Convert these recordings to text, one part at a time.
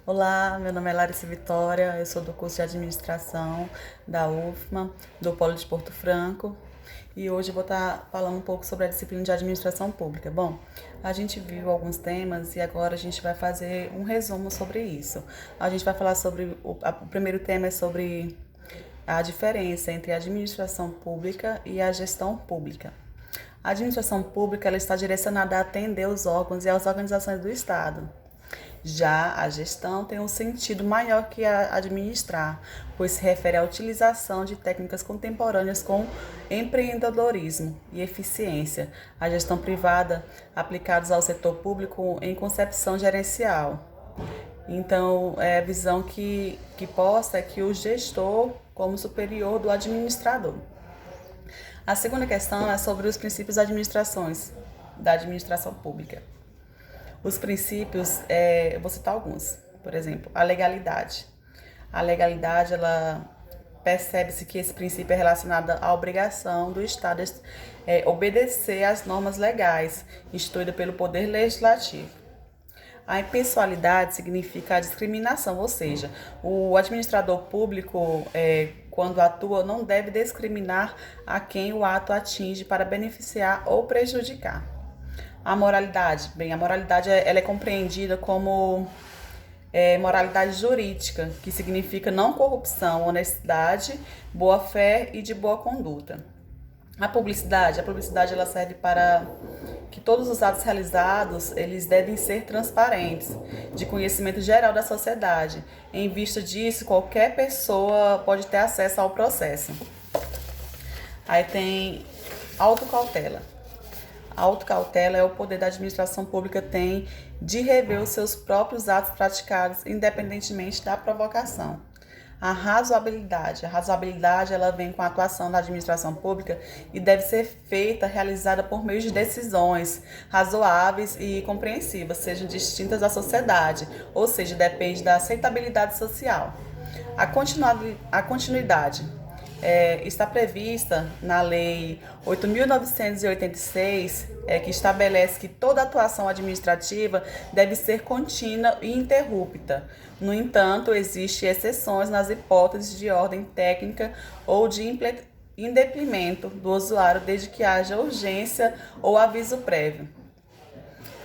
Olá, meu nome é Larissa Vitória, eu sou do curso de Administração da UFMA, do Polo de Porto Franco, e hoje eu vou estar falando um pouco sobre a disciplina de Administração Pública. Bom, a gente viu alguns temas e agora a gente vai fazer um resumo sobre isso. A gente vai falar sobre, o primeiro tema é sobre a diferença entre a administração pública e a gestão pública. A administração pública ela está direcionada a atender os órgãos e as organizações do Estado. Já a gestão tem um sentido maior que a administrar, pois se refere à utilização de técnicas contemporâneas com empreendedorismo e eficiência. A gestão privada aplicados ao setor público em concepção gerencial. Então, a visão que posta é que o gestor como superior do administrador. A segunda questão é sobre os princípios da administração pública. Os princípios, eu vou citar alguns. Por exemplo, a legalidade. A legalidade, ela percebe-se que esse princípio é relacionado à obrigação do Estado obedecer às normas legais instituídas pelo Poder Legislativo. A impessoalidade significa a discriminação, ou seja, o administrador público, quando atua, não deve discriminar a quem o ato atinge para beneficiar ou prejudicar. A moralidade. Bem, a moralidade ela é compreendida como moralidade jurídica, que significa não corrupção, honestidade, boa-fé e de boa conduta. A publicidade ela serve para que todos os atos realizados eles devem ser transparentes, de conhecimento geral da sociedade. Em vista disso, qualquer pessoa pode ter acesso ao processo. Aí tem autocautela. A autocautela é o poder da administração pública tem de rever os seus próprios atos praticados, independentemente da provocação. A razoabilidade ela vem com a atuação da administração pública e deve ser feita, realizada por meio de decisões razoáveis e compreensivas, sejam distintas da sociedade, ou seja, depende da aceitabilidade social. A continuidade está prevista na Lei 8.986, que estabelece que toda atuação administrativa deve ser contínua e ininterrupta. No entanto, existem exceções nas hipóteses de ordem técnica ou de indepilimento do usuário, desde que haja urgência ou aviso prévio.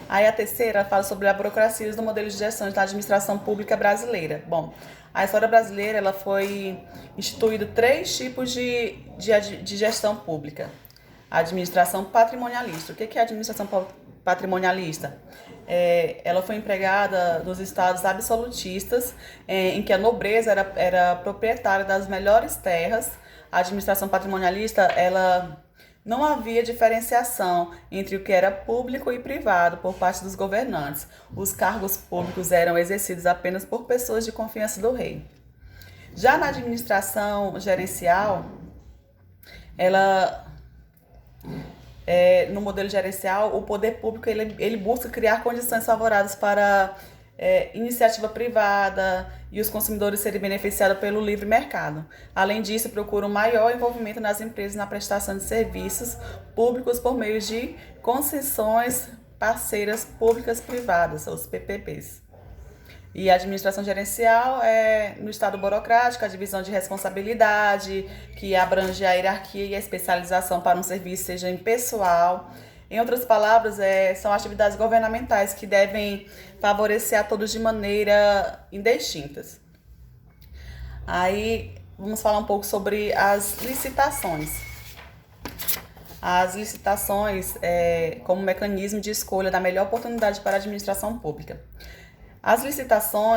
Aí a terceira fala sobre a burocracia do modelo de gestão da administração pública brasileira. Bom, a história brasileira ela foi instituído 3 tipos de gestão pública. A administração patrimonialista. O que é a administração patrimonialista? Ela foi empregada nos estados absolutistas, em que a nobreza era proprietária das melhores terras. A administração patrimonialista, ela não havia diferenciação entre o que era público e privado por parte dos governantes. Os cargos públicos eram exercidos apenas por pessoas de confiança do rei. Já na administração gerencial, no modelo gerencial, o poder público ele busca criar condições favoráveis para iniciativa privada e os consumidores serem beneficiados pelo livre mercado. Além disso, procura um maior envolvimento nas empresas na prestação de serviços públicos por meio de concessões parceiras públicas privadas, os PPPs. E a administração gerencial no estado burocrático, a divisão de responsabilidade, que abrange a hierarquia e a especialização para um serviço, seja impessoal. Em outras palavras, são atividades governamentais que devem favorecer a todos de maneira indistintas. Aí, vamos falar um pouco sobre as licitações. As licitações como mecanismo de escolha da melhor oportunidade para a administração pública. A licitação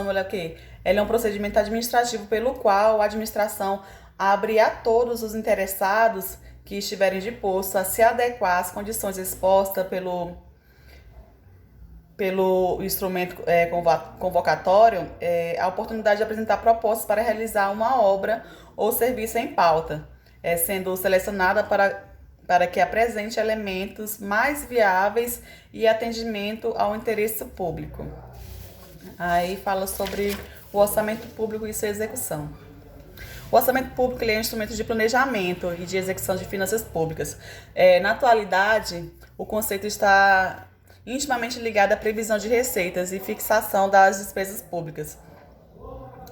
ela é o quê? Ela é um procedimento administrativo pelo qual a administração abre a todos os interessados que estiverem dispostos a se adequar às condições expostas pelo instrumento convocatório, a oportunidade de apresentar propostas para realizar uma obra ou serviço em pauta, sendo selecionada para que apresente elementos mais viáveis e atendimento ao interesse público. Aí fala sobre o orçamento público e sua execução. O orçamento público é um instrumento de planejamento e de execução de finanças públicas. Na atualidade, o conceito está intimamente ligada à previsão de receitas e fixação das despesas públicas.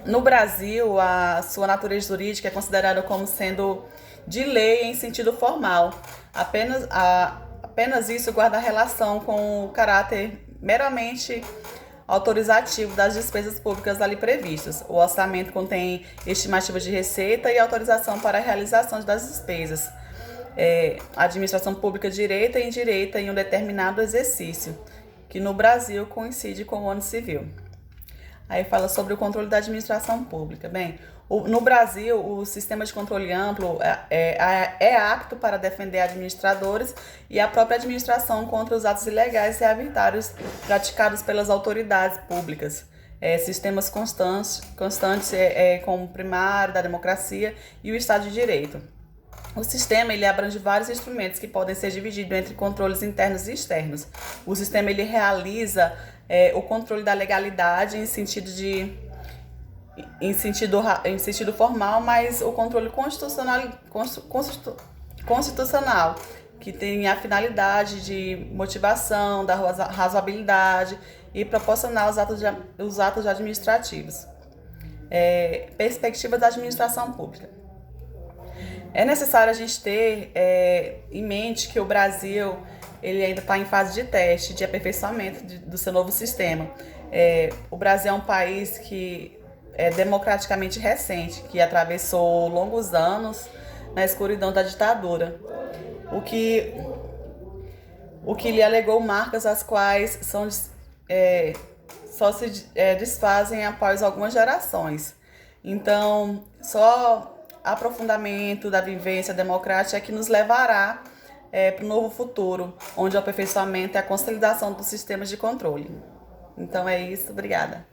No Brasil, a sua natureza jurídica é considerada como sendo de lei em sentido formal. Apenas isso guarda relação com o caráter meramente autorizativo das despesas públicas ali previstas. O orçamento contém estimativa de receita e autorização para a realização das despesas. Administração pública direta e indireta em um determinado exercício, que no Brasil coincide com o Ano Civil. Aí fala sobre o controle da administração pública. Bem, no Brasil, o sistema de controle amplo é apto para defender administradores e a própria administração contra os atos ilegais e arbitrários praticados pelas autoridades públicas. Sistemas constantes como o primário da democracia e o Estado de Direito. O sistema ele abrange vários instrumentos que podem ser divididos entre controles internos e externos. O sistema ele realiza o controle da legalidade em sentido formal, mas o controle constitucional, que tem a finalidade de motivação, da razoabilidade e proporcionar os atos administrativos. Perspectiva da administração pública. É necessário a gente ter em mente que o Brasil ele ainda está em fase de teste, de aperfeiçoamento do seu novo sistema. O Brasil é um país que é democraticamente recente, que atravessou longos anos na escuridão da ditadura, o que lhe alegou marcas as quais só se desfazem após algumas gerações. Então, só aprofundamento da vivência democrática é que nos levará para o novo futuro, onde o aperfeiçoamento é a consolidação dos sistemas de controle. Então é isso, obrigada.